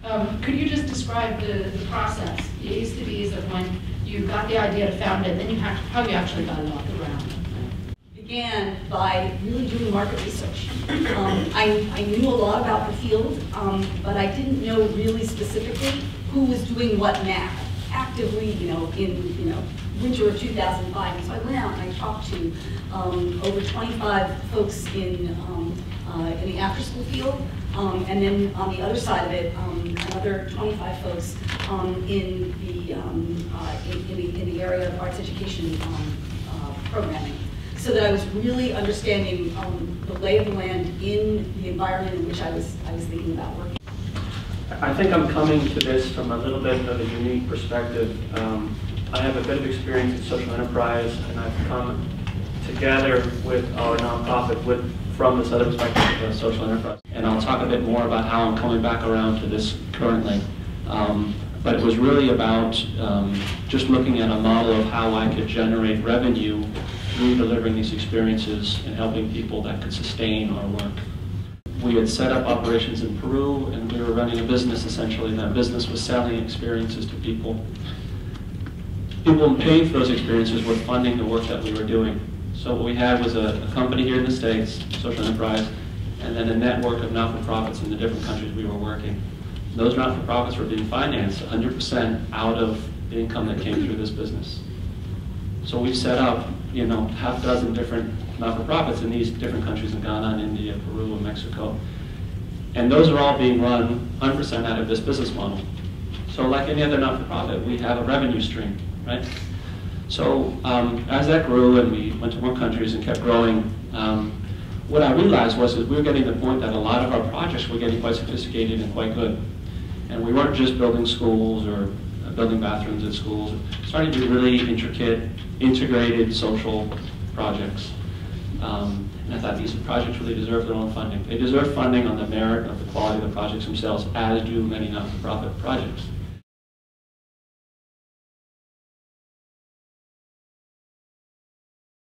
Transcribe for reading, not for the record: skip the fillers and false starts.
Could you just describe the process, the A's to B's of when you got the idea to found it, then how you actually got it off the ground? Began by really doing market research. I knew a lot about the field, but I didn't know really specifically who was doing what now, actively, in winter of 2005. And so I went out and I talked to over 25 folks in the after-school field, and then on the other side of it, another 25 folks in the area of arts education programming, so that I was really understanding the lay of the land in the environment in which I was thinking about working. I think I'm coming to this from a little bit of a unique perspective. I have a bit of experience in social enterprise, and I've come together with our nonprofit from this other perspective of social enterprise. And I'll talk a bit more about how I'm coming back around to this currently. But it was really about just looking at a model of how I could generate revenue through delivering these experiences and helping people that could sustain our work. We had set up operations in Peru, and we were running a business essentially, and that business was selling experiences to people. People paying for those experiences were funding the work that we were doing. So what we had was a company here in the States, social enterprise, and then a network of not-for-profits in the different countries we were working. Those not-for-profits were being financed 100% out of the income that came through this business. So we set up, half a dozen different not-for-profits in these different countries in Ghana, India, Peru, and Mexico. And those are all being run 100% out of this business model. So like any other not-for-profit, we have a revenue stream, right? So as that grew and we went to more countries and kept growing, what I realized was that we were getting to the point that a lot of our projects were getting quite sophisticated and quite good. And we weren't just building schools or building bathrooms at schools, starting to be really intricate, integrated social projects. And I thought these projects really deserve their own funding. They deserve funding on the merit of the quality of the projects themselves, as do many not-for-profit projects.